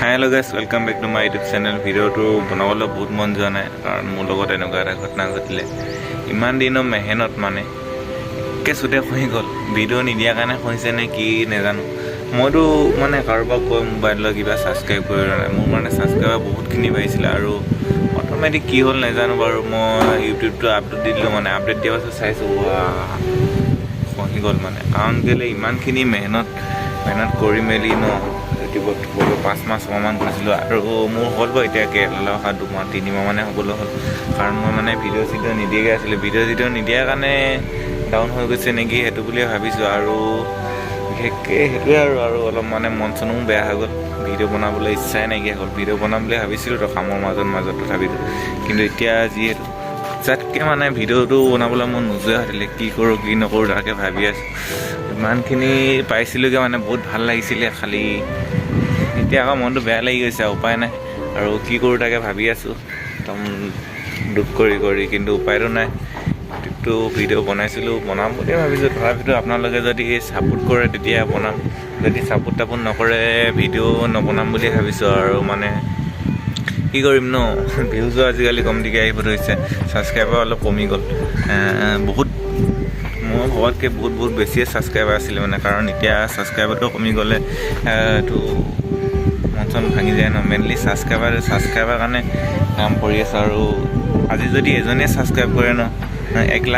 Hello guys, welcome back to my YouTube channel. Video to banawala bahut mon jana karon mur logot enuka eta ghotna ghotile iman dino mehenot mane ke sute khoi gol video ni dia kana khoise ne ki ne janu modu mane karba ko mobile lo kiba subscribe korira na mur mane subscribe bahut kini paisila aru automatic ki hol na janu baru mo YouTube to update dilo mane update dia so saisu khoi gol mane karon gele iman kini mehenot kori meli no YouTube বলো 5 মাস সমান কৰিছিল আৰু মোৰ হল গৈ এতিয়া কে লহা 2 মাহ 3 মাহ মানে হবলো হল কাৰণ মই মানে ভিডিও সিডিও নিদিয়ে আছিল ভিডিও নিদিয়া কাৰণে ডাউন হৈ গৈছে নেকি হেতু বুলি ভাবিছো আৰু বিশেষকে হেতু আৰু অলপ মানে মন চনু বেয়া হৈ গল ভিডিও বনাবলৈ ইচ্ছাই নাইকিয়া হ'ল ভিডিও বনাবলৈ ভাবিছিল তো কামৰ মাজত তথাপিতো কিন্তু এতিয়া যি যাতকে মানে ভিডিওটো বনাবলৈ মন নোযোৱা হলে কি কৰো কি নকৰো তাকে ভাবি আছো ইমানখিনি পাইছিলগে মানে বহুত ভাল লাগিছিল খালি এতিয়া আকৌ মনটো বেয়া লাগি গৈছে উপায় নাই আৰু কি কৰো তাকে ভাবি আছো তম দুখ কৰি কিন্তু উপায়টো নাই তো ভিডিও বনাইছিলো বনাম বুলি ভাবিছো তথাপিতো আপোনালোকে যদি সাপোৰ্ট কৰে তেতিয়া বনাম যদি সাপোৰ্ট নকৰে ভিডিও নবনাম বুলি ভাবিছো আৰু মানে কি কৰিম ন ভিউজ আজিকালি কম দিকে আহিব ধৰিছে সাবস্ক্ৰাইবাৰ অলপ কমি গল বহুত মই ভবাতকৈ বহুত বেছি সাবস্ক্ৰাইবাৰ আছিল মানে কাৰণ এতিয়া সাবস্ক্ৰাইবাৰটো কমি গলে তো মন ভাঙি যায় ন মেইনলি সাবস্ক্ৰাইবাৰ কাৰণে কাম কৰি আছে আৰু আজি যদি এজনে সাবস্ক্ৰাইব কৰে ন 1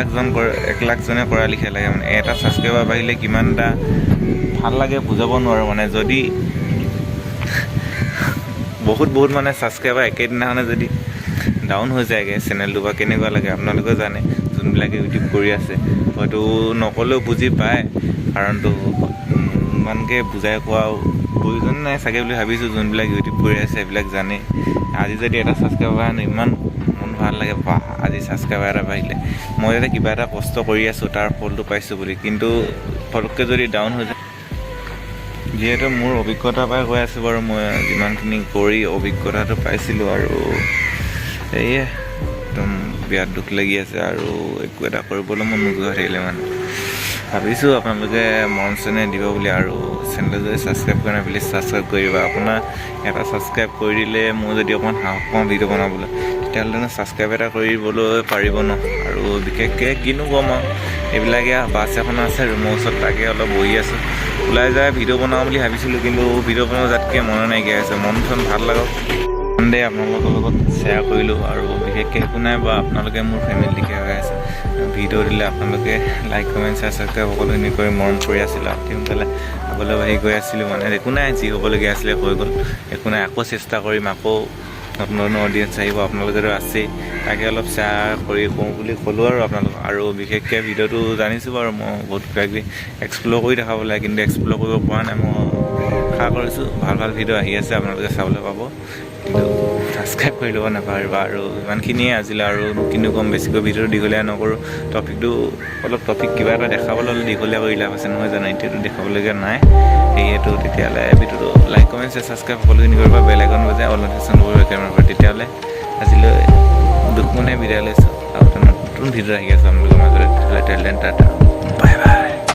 লাখ জনে কৰা লিখে লাগে মানে এটা সাবস্ক্ৰাইবাৰ বাঢ়িলে কিমানটা ভাল লাগে বুজাব নোৱাৰো মানে যদি বহুত মানে সাবস্ক্ৰাইবাৰ একেদিনাখনে যদি ডাউন হৈ যায়গে চেনেলটো বা কেনেকুৱা লাগে আপোনালোকে জানে যোনবিলাকে ইউটিউব কৰি আছে হয়তো নকলেও বুজি পায় কাৰণটো মানকে বুজাই কোৱা প্ৰয়োজন নাই চাগে বুলি ভাবিছো যোনবিলাক ইউটিউব কৰি আছে এইবিলাক জানে আজি যদি এটা সাবস্ক্ৰাইবাৰ আনে ইমান মন ভাল লাগে বাহ আজি সাবস্ক্ৰাইবাৰ এটা বাঢ়িলে মই এটা কিবা এটা কষ্ট কৰি আছো তাৰ ফলটো পাইছো বুলি কিন্তু ফলকে যদি ডাউন হৈ যায় যেহেতু মোৰ অভিজ্ঞতা পাই গৈ আছে বাৰু মই যিমানখিনি কৰি অভিজ্ঞতাটো পাইছিলো আৰু এইয়ে একদম বিৰাট দুখ লাগি আছে আৰু একো এটা কৰিবলৈ মন নোযোৱা থাকিলে মানে ভাবিছো আপোনালোকে মন চনে দিব বুলি আৰু চেনেল যদি সাবস্ক্ৰাইব কৰা নাই প্লিজ সাবস্ক্ৰাইব কৰিবা আপোনাৰ এটা সাবস্ক্ৰাইব কৰি দিলে মই যদি অকমান সাহস পাওঁ ভিডিও বনাবলৈ তেতিয়াহ'লে সাবস্ক্ৰাইব এটা কৰিবলৈ পাৰিব ন আৰু বিশেষকৈ কিনো ক'ম আৰু এইবিলাকে বাছ এখন আছে ৰুমৰ ওচৰত তাকে অলপ বহি আছো ওলাই যায় ভিডিও বনাওঁ বুলি ভাবিছিলো কিন্তু ভিডিও বনাওঁ যাতকৈ মন নাইকিয়া হৈছে মন চন ভাল লাগক দে আপোনালোকৰ লগত শ্বেয়াৰ কৰিলোঁ আৰু বিশেষকৈ একো নাই বা আপোনালোকে মোৰ ফেমিলি লিখা হৈ আছে ভিডিঅ' দিলে আপোনালোকে লাইক কমেণ্ট ছাবস্ক্ৰাইব সকলোখিনি কৰি মৰম কৰি আছিল আৰু সোনকালে আগলৈ বাঢ়ি গৈ আছিলোঁ মানে একো নাই যি হ'বলগীয়া আছিলে হৈ গ'ল একো নাই আকৌ চেষ্টা কৰিম আকৌ নতুন অডিয়েঞ্চ আহিব আপোনালোকেতো আছেই তাকে অলপ শ্বেয়াৰ কৰি কওঁ বুলি ক'লোঁ আৰু আপোনালোক আৰু বিশেষকৈ ভিডিঅ'টো জানিছোঁ বাৰু মই বহুত কিবাকিবি এক্সপ্ল'ৰ কৰি দেখাব লাগে কিন্তু এক্সপ্ল'ৰ কৰিব পৰা নাই মই আশা কৰিছোঁ ভাল ভিডিঅ' আহি আছে আপোনালোকে চাবলৈ পাব কিন্তু সাবস্ক্ৰাইব কৰি ল'ব নাপাহৰিবা আৰু ইমানখিনিয়ে আজিলৈ আৰু কিন্তু কম বেছিকৈ ভিডিঅ'টো দীঘলীয়া নকৰোঁ টপিক কিবা এটা দেখাবলৈ অলপ দীঘলীয়া কৰি লাভ আছে নহয় জানো এতিয়াতো দেখাবলগীয়া নাই সেয়েতো তেতিয়াহ'লে ভিডিঅ'টো লাইক কমেণ্ট ছাবস্ক্ৰাইব সকলোখিনি কৰিবা বেল আইকন বজাই অল নটিফিকেশ্যন কৰিব কেমেৰা পৰা তেতিয়াহ'লে আজিলৈ দুখ মনে বিদায় লৈছোঁ আৰু নতুন ভিডিঅ' আহি আছে আপোনালোকৰ মাজত তেতিয়াহ'লে টাটা বাই